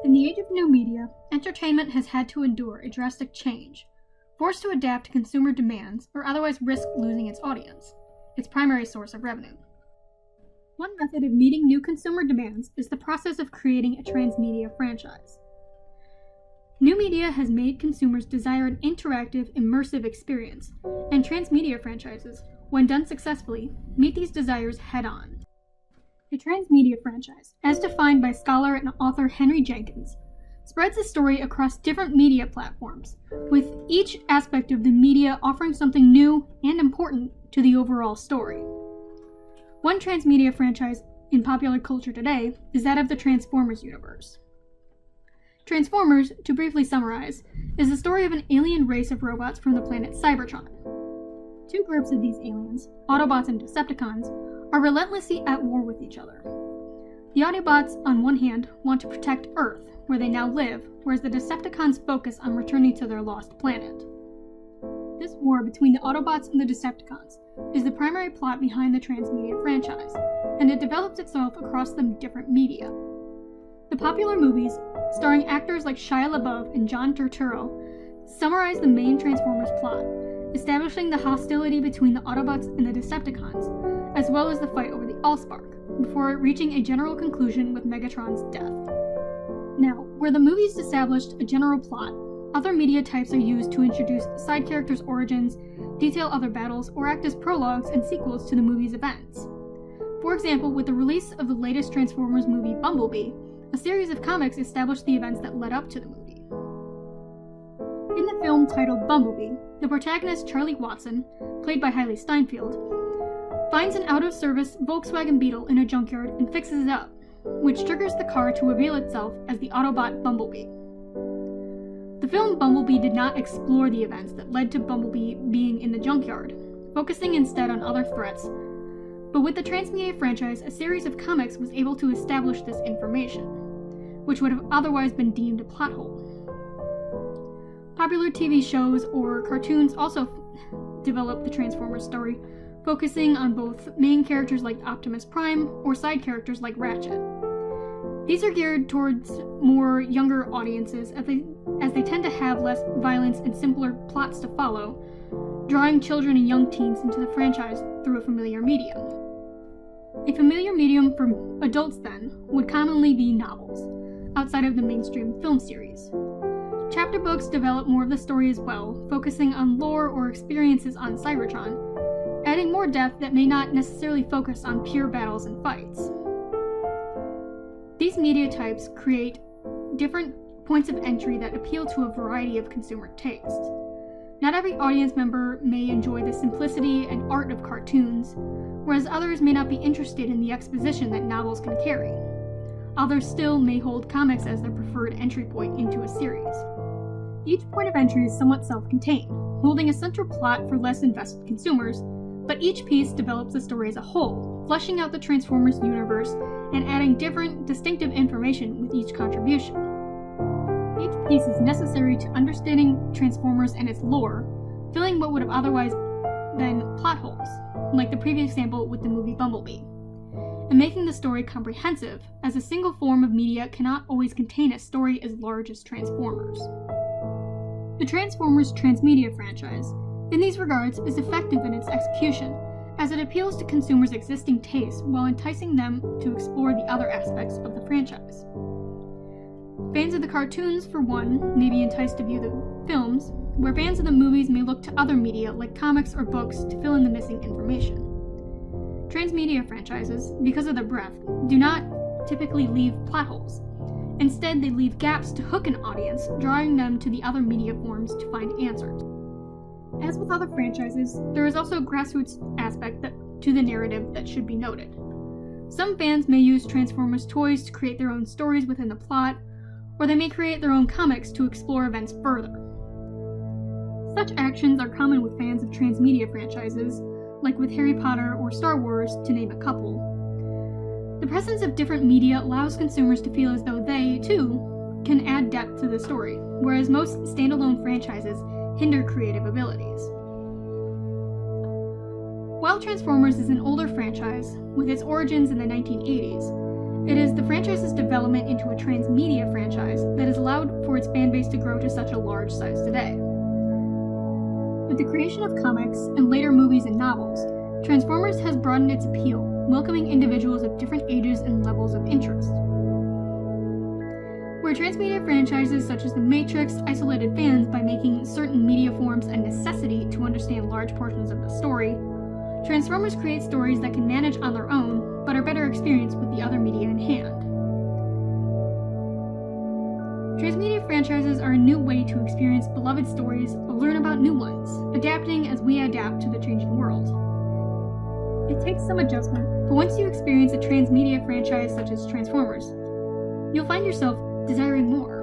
In the age of new media, entertainment has had to endure a drastic change, forced to adapt to consumer demands or otherwise risk losing its audience, its primary source of revenue. One method of meeting new consumer demands is the process of creating a transmedia franchise. New media has made consumers desire an interactive, immersive experience, and transmedia franchises, when done successfully, meet these desires head-on. A transmedia franchise, as defined by scholar and author Henry Jenkins, spreads a story across different media platforms, with each aspect of the media offering something new and important to the overall story. One transmedia franchise in popular culture today is that of the Transformers universe. Transformers, to briefly summarize, is the story of an alien race of robots from the planet Cybertron. Two groups of these aliens, Autobots and Decepticons, are relentlessly at war with each other. The Autobots, on one hand, want to protect Earth, where they now live, whereas the Decepticons focus on returning to their lost planet. This war between the Autobots and the Decepticons is the primary plot behind the Transmedia franchise, and it develops itself across the different media. The popular movies, starring actors like Shia LaBeouf and John Turturro, summarize the main Transformers plot, establishing the hostility between the Autobots and the Decepticons, as well as the fight over the Allspark, before reaching a general conclusion with Megatron's death. Now, where the movies established a general plot, other media types are used to introduce side characters' origins, detail other battles, or act as prologues and sequels to the movie's events. For example, with the release of the latest Transformers movie, Bumblebee, a series of comics established the events that led up to the movie. In the film titled Bumblebee, the protagonist Charlie Watson, played by Hailee Steinfeld, finds an out-of-service Volkswagen Beetle in a junkyard and fixes it up, which triggers the car to reveal itself as the Autobot Bumblebee. The film Bumblebee did not explore the events that led to Bumblebee being in the junkyard, focusing instead on other threats, but with the Transmedia franchise, a series of comics was able to establish this information, which would have otherwise been deemed a plot hole. Popular TV shows or cartoons also developed the Transformers story, focusing on both main characters like Optimus Prime or side characters like Ratchet. These are geared towards more younger audiences as they tend to have less violence and simpler plots to follow, drawing children and young teens into the franchise through a familiar medium. A familiar medium for adults, then, would commonly be novels, outside of the mainstream film series. Chapter books develop more of the story as well, focusing on lore or experiences on Cybertron, adding more depth that may not necessarily focus on pure battles and fights. These media types create different points of entry that appeal to a variety of consumer tastes. Not every audience member may enjoy the simplicity and art of cartoons, whereas others may not be interested in the exposition that novels can carry. Others still may hold comics as their preferred entry point into a series. Each point of entry is somewhat self-contained, holding a central plot for less invested consumers, but each piece develops the story as a whole, fleshing out the Transformers universe and adding different, distinctive information with each contribution. Each piece is necessary to understanding Transformers and its lore, filling what would have otherwise been plot holes, like the previous example with the movie Bumblebee, and making the story comprehensive, as a single form of media cannot always contain a story as large as Transformers. The Transformers Transmedia franchise, in these regards, is effective in its execution, as it appeals to consumers' existing tastes while enticing them to explore the other aspects of the franchise. Fans of the cartoons, for one, may be enticed to view the films, where fans of the movies may look to other media like comics or books to fill in the missing information. Transmedia franchises, because of their breadth, do not typically leave plot holes. Instead, they leave gaps to hook an audience, drawing them to the other media forms to find answers. As with other franchises, there is also a grassroots aspect to the narrative that should be noted. Some fans may use Transformers toys to create their own stories within the plot, or they may create their own comics to explore events further. Such actions are common with fans of Transmedia franchises, like with Harry Potter or Star Wars, to name a couple. The presence of different media allows consumers to feel as though they, too, can add depth to the story, whereas most standalone franchises hinder creative abilities. While Transformers is an older franchise, with its origins in the 1980s, it is the franchise's development into a transmedia franchise allowed for its fan base to grow to such a large size today. With the creation of comics and later movies and novels, Transformers has broadened its appeal, welcoming individuals of different ages and levels of interest. Where Transmedia franchises such as The Matrix isolated fans by making certain media forms a necessity to understand large portions of the story, Transformers create stories that can manage on their own, but are better experienced with the other media in hand. Transmedia franchises are a new way to experience beloved stories or learn about new ones, adapting as we adapt to the changing world. It takes some adjustment, but once you experience a Transmedia franchise such as Transformers, you'll find yourself desiring more.